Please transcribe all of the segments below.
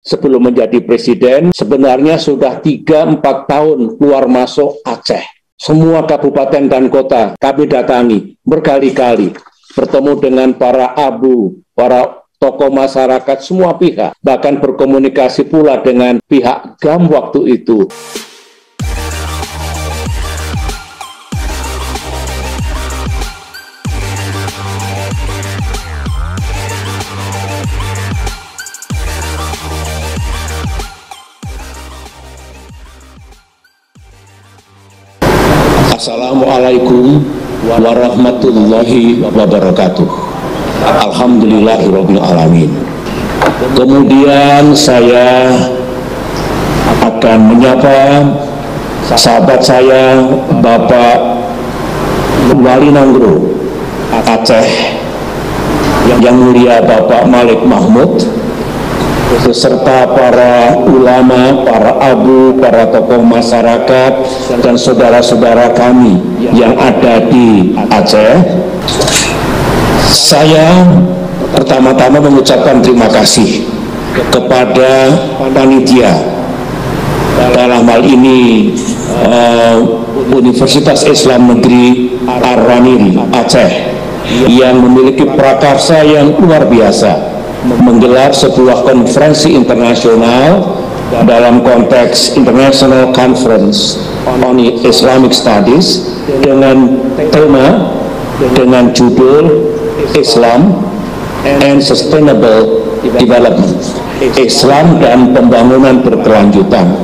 sebelum menjadi presiden, sebenarnya sudah 3-4 tahun keluar masuk Aceh. Semua kabupaten dan kota kami datangi berkali-kali, bertemu dengan para abu, para tokoh masyarakat, semua pihak, bahkan berkomunikasi pula dengan pihak GAM waktu itu. Assalamualaikum warahmatullahi wabarakatuh. Alhamdulillahirabbil alamin. Kemudian saya akan menyapa sahabat saya Bapak Wali Nanggro Aceh, yang mulia Bapak Malik Mahmud, beserta para ulama, para abu, para tokoh masyarakat, dan saudara-saudara kami yang ada di Aceh. Saya pertama-tama mengucapkan terima kasih kepada panitia, dalam hal ini Universitas Islam Negeri Ar-Raniri Aceh, yang memiliki prakarsa yang luar biasa, menggelar sebuah konferensi internasional dalam konteks International Conference on Islamic Studies dengan judul Islam and Sustainable Development, Islam dan Pembangunan Berkelanjutan.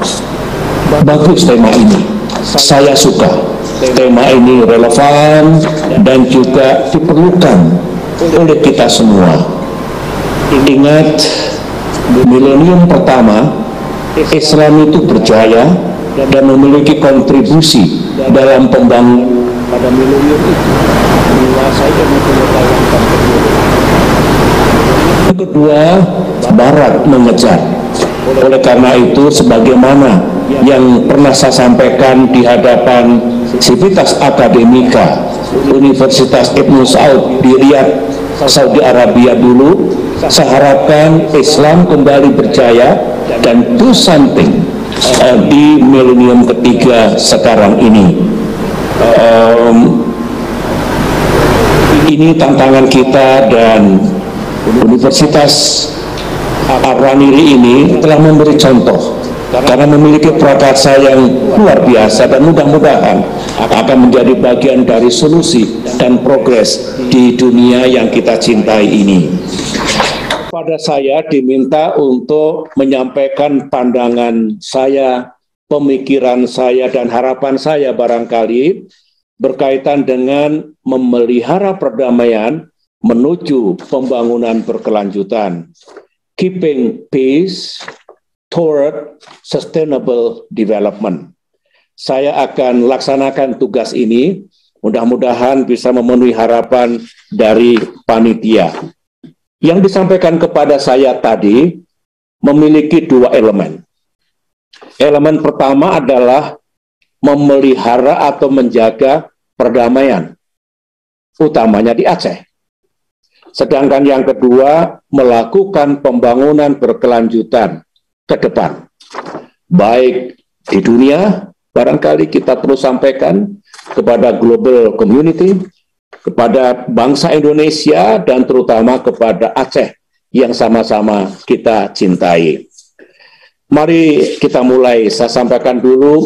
Bagus tema ini, saya suka. Tema ini relevan dan juga diperlukan oleh kita semua. Ingat, milenium pertama, Islam itu berjaya dan memiliki kontribusi dalam pembangunan pada milenium itu, menguasai dan mengembangkan teknologi. Yang kedua, Barat mengejar. Oleh karena itu, sebagaimana yang pernah saya sampaikan di hadapan Sivitas Akademika Universitas Ibnu Saud di Riyadh, Saudi Arabia dulu, saya harapkan Islam kembali berjaya dan do something di milenium ketiga sekarang ini. Ini tantangan kita, dan Universitas Ar-Raniri ini telah memberi contoh karena memiliki prakarsa yang luar biasa, dan mudah-mudahan akan menjadi bagian dari solusi dan progres di dunia yang kita cintai ini. Pada saya diminta untuk menyampaikan pandangan saya, pemikiran saya, dan harapan saya barangkali berkaitan dengan memelihara perdamaian menuju pembangunan berkelanjutan. Keeping peace toward sustainable development. Saya akan laksanakan tugas ini, mudah-mudahan bisa memenuhi harapan dari panitia. Yang disampaikan kepada saya tadi memiliki dua elemen. Elemen pertama adalah memelihara atau menjaga perdamaian, utamanya di Aceh. Sedangkan yang kedua, melakukan pembangunan berkelanjutan ke depan. Baik di dunia, barangkali kita perlu sampaikan kepada global community, kepada bangsa Indonesia, dan terutama kepada Aceh yang sama-sama kita cintai. Mari kita mulai. Saya sampaikan dulu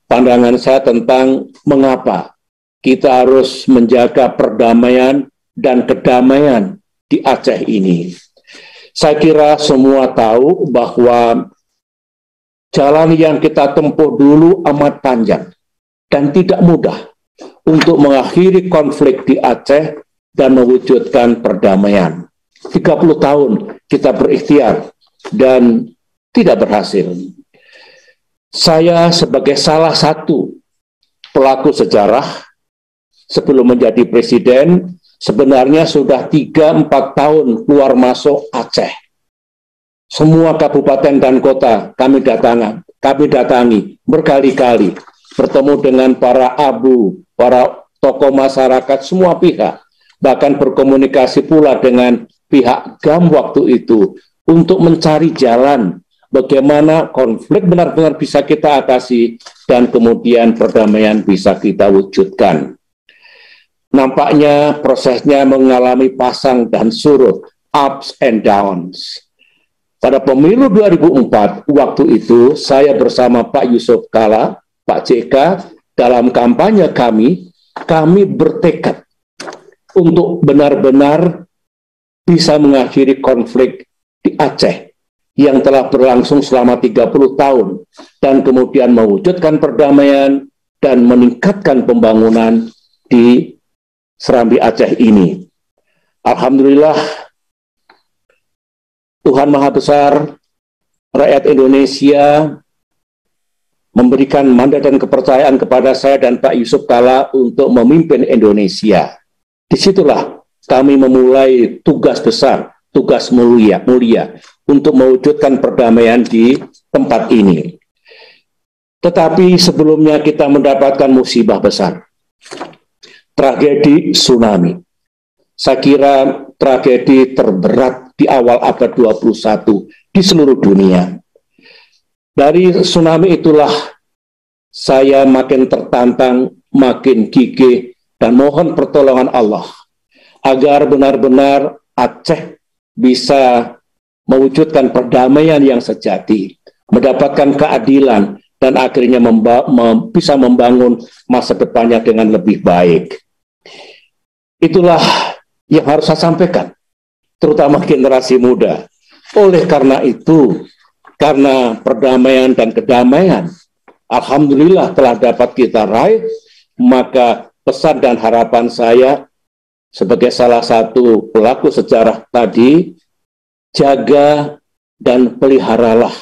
pandangan saya tentang mengapa kita harus menjaga perdamaian dan kedamaian di Aceh ini. Saya kira semua tahu bahwa jalan yang kita tempuh dulu amat panjang dan tidak mudah untuk mengakhiri konflik di Aceh dan mewujudkan perdamaian. 30 tahun kita berikhtiar dan tidak berhasil. Saya sebagai salah satu pelaku sejarah sebelum menjadi presiden, sebenarnya sudah 3-4 tahun keluar masuk Aceh. Semua kabupaten dan kota kami datangi berkali-kali, bertemu dengan para abu, para tokoh masyarakat, semua pihak, bahkan berkomunikasi pula dengan pihak GAM waktu itu untuk mencari jalan bagaimana konflik benar-benar bisa kita atasi dan kemudian perdamaian bisa kita wujudkan. Nampaknya prosesnya mengalami pasang dan surut, ups and downs. Pada pemilu 2004, waktu itu saya bersama Pak Yusuf Kalla, Pak JK, dalam kampanye kami bertekad untuk benar-benar bisa mengakhiri konflik di Aceh yang telah berlangsung selama 30 tahun dan kemudian mewujudkan perdamaian dan meningkatkan pembangunan di Serambi Aceh ini. Alhamdulillah, Tuhan Maha Besar, rakyat Indonesia memberikan mandat dan kepercayaan kepada saya dan Pak Yusuf Kalla untuk memimpin Indonesia. Disitulah kami memulai tugas besar, tugas mulia untuk mewujudkan perdamaian di tempat ini. Tetapi sebelumnya kita mendapatkan musibah besar, tragedi tsunami. Saya kira tragedi terberat di awal abad 21 di seluruh dunia. Dari tsunami itulah saya makin tertantang, makin gigih, dan mohon pertolongan Allah agar benar-benar Aceh bisa mewujudkan perdamaian yang sejati, mendapatkan keadilan, dan akhirnya bisa membangun masa depannya dengan lebih baik. Itulah yang harus saya sampaikan, terutama generasi muda. Oleh karena itu, karena perdamaian dan kedamaian, alhamdulillah telah dapat kita raih, maka pesan dan harapan saya sebagai salah satu pelaku sejarah tadi, jaga dan peliharalah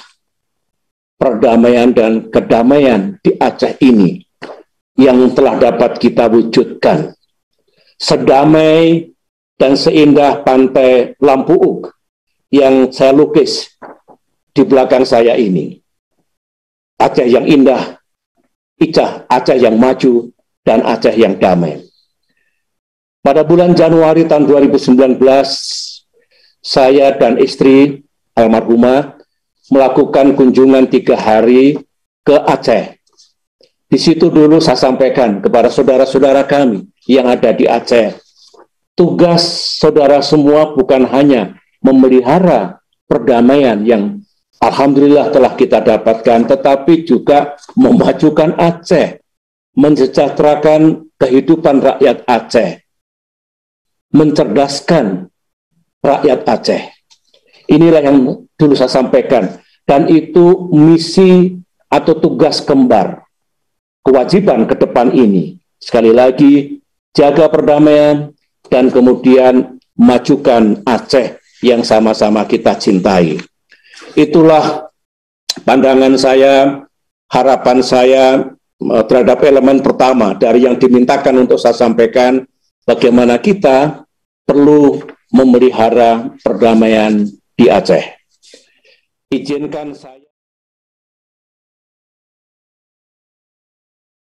perdamaian dan kedamaian di Aceh ini yang telah dapat kita wujudkan. Sedamai dan seindah pantai Lampuuk yang saya lukis di belakang saya ini. Aceh yang indah, Aceh yang maju, dan Aceh yang damai. Pada bulan Januari tahun 2019, saya dan istri almarhumah melakukan kunjungan 3 hari ke Aceh. Di situ dulu saya sampaikan kepada saudara-saudara kami yang ada di Aceh, tugas saudara semua bukan hanya memelihara perdamaian yang alhamdulillah telah kita dapatkan, tetapi juga memajukan Aceh, mensejahterakan kehidupan rakyat Aceh, mencerdaskan rakyat Aceh. Inilah yang dulu saya sampaikan, dan itu misi atau tugas kembar, kewajiban ke depan ini. Sekali lagi, jaga perdamaian, dan kemudian majukan Aceh yang sama-sama kita cintai. Itulah pandangan saya, harapan saya terhadap elemen pertama dari yang dimintakan untuk saya sampaikan, bagaimana kita perlu memelihara perdamaian di Aceh. Izinkan saya